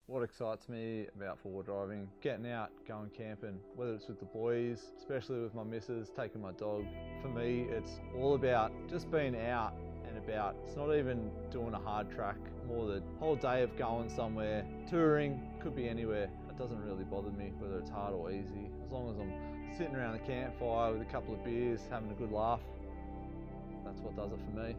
What excites me about four-wheel driving, getting out, going camping, whether it's with the boys, especially with my missus, taking my dog. For me, it's all about just being out and about. It's not even doing a hard track, more the whole day of going somewhere. Touring, could be anywhere. It doesn't really bother me whether it's hard or easy. As long as I'm sitting around the campfire with a couple of beers, having a good laugh, that's what does it for me.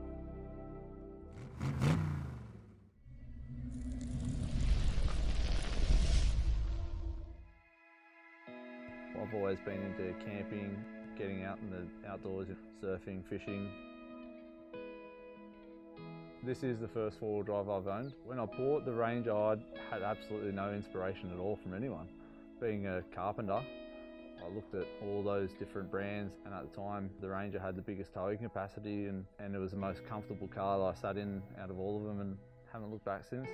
I've always been into camping, getting out in the outdoors, surfing, fishing. This is the first four-wheel drive I've owned. When I bought the Ranger, I had absolutely no inspiration at all from anyone. Being a carpenter, I looked at all those different brands, and at the time the Ranger had the biggest towing capacity and it was the most comfortable car that I sat in out of all of them, and haven't looked back since.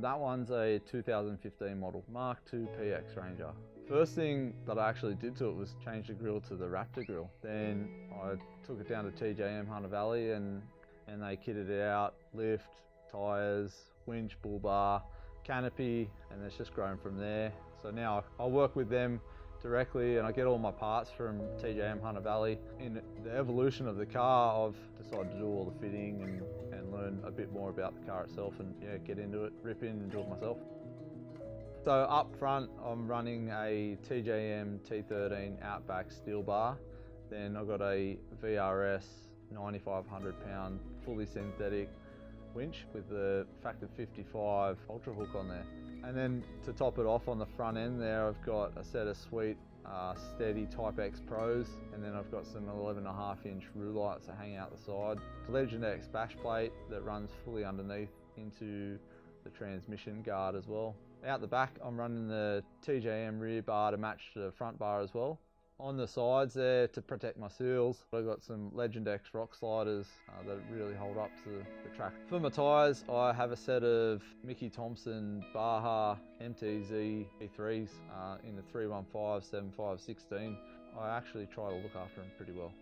That one's a 2015 model, Mark II PX Ranger. First thing that I actually did to it was change the grille to the Raptor grille. Then I took it down to TJM Hunter Valley and they kitted it out, lift, tyres, winch, bull bar, canopy, and it's just grown from there. So now I work with them directly and I get all my parts from TJM Hunter Valley. In the evolution of the car, I've decided to do all the fitting and learn a bit more about the car itself and get into it, rip in and do it myself. So up front, I'm running a TJM T13 Outback steel bar. Then I've got a VRS 9,500 pound fully synthetic winch with the factor 55 ultra hook on there. And then to top it off on the front end there, I've got a set of sweet steady Type X Pros, and then I've got some 11.5 inch lights that hang out the side. The Legend X bash plate that runs fully underneath into the transmission guard as well. Out the back, I'm running the TJM rear bar to match the front bar as well. On the sides there, to protect my seals, I've got some Legend X rock sliders that really hold up to the track. For my tyres, I have a set of Mickey Thompson Baja MTZ E3s in the 315 75 16. I actually try to look after them pretty well.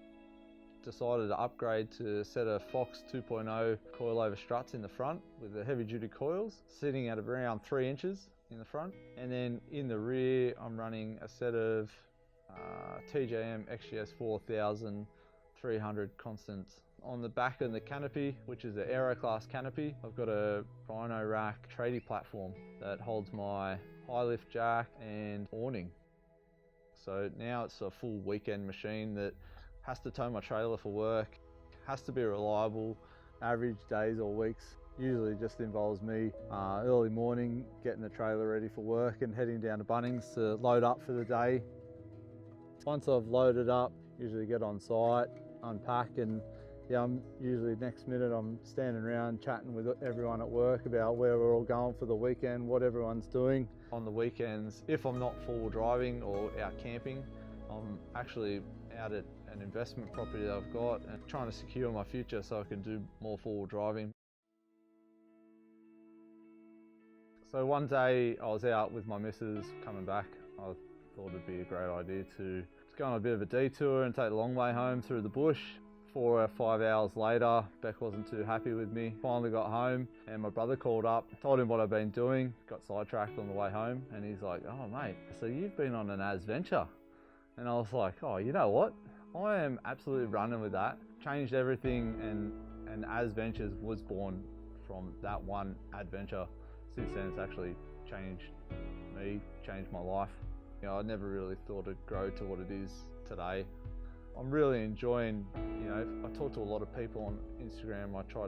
Decided to upgrade to a set of Fox 2.0 coilover struts in the front with the heavy duty coils sitting at around 3 inches in the front. And then in the rear, I'm running a set of TJM XGS 4000 300 constants. On the back of the canopy, which is the Aero Class canopy, I've got a Rhino Rack tradie platform that holds my high lift jack and awning. So now it's a full weekend machine that has to tow my trailer for work, has to be reliable, average days or weeks. Usually just involves me early morning getting the trailer ready for work and heading down to Bunnings to load up for the day. Once I've loaded up, usually get on site, unpack, and I'm usually next minute I'm standing around chatting with everyone at work about where we're all going for the weekend, what everyone's doing. On the weekends, if I'm not four-wheel driving or out camping, I'm actually out at an investment property that I've got and trying to secure my future so I can do more four-wheel driving. So one day I was out with my missus coming back. I thought it'd be a great idea to go on a bit of a detour and take the long way home through the bush. 4 or 5 hours later, Beck wasn't too happy with me. Finally got home and my brother called up, told him what I'd been doing, got sidetracked on the way home, and he's like, "Oh mate, so you've been on an Azventure?" And I was like, "Oh, you know what? I am absolutely running with that." Changed everything, and Azventures was born from that one adventure. Since then it's actually changed me, changed my life. I never really thought it'd grow to what it is today. I'm really enjoying, I talk to a lot of people on Instagram. I try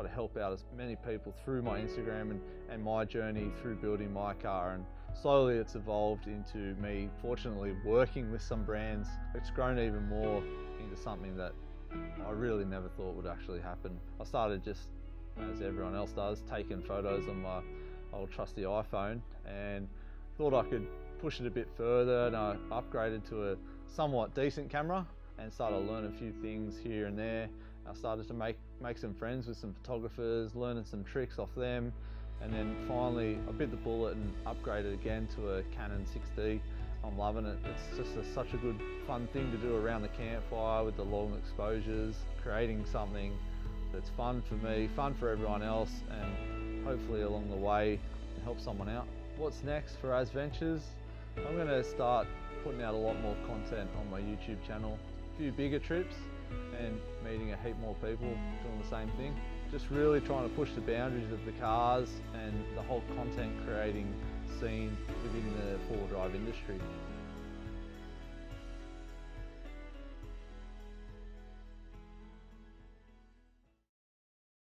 to help out as many people through my Instagram and my journey through building my car, and slowly it's evolved into me fortunately working with some brands. It's grown even more into something that I really never thought would actually happen. I started just, as everyone else does, taking photos on my old trusty iPhone and thought I could push it a bit further, and I upgraded to a somewhat decent camera and started to learn a few things here and there. I started to make some friends with some photographers, learning some tricks off them, and then finally I bit the bullet and upgraded again to a Canon 6D. I'm loving it. It's just such a good fun thing to do around the campfire with the long exposures, creating something that's fun for me, fun for everyone else, and hopefully along the way help someone out. What's next for Azventures? I'm going to start putting out a lot more content on my YouTube channel, a few bigger trips and meeting a heap more people doing the same thing. Just really trying to push the boundaries of the cars and the whole content creating scene within the four-wheel drive industry.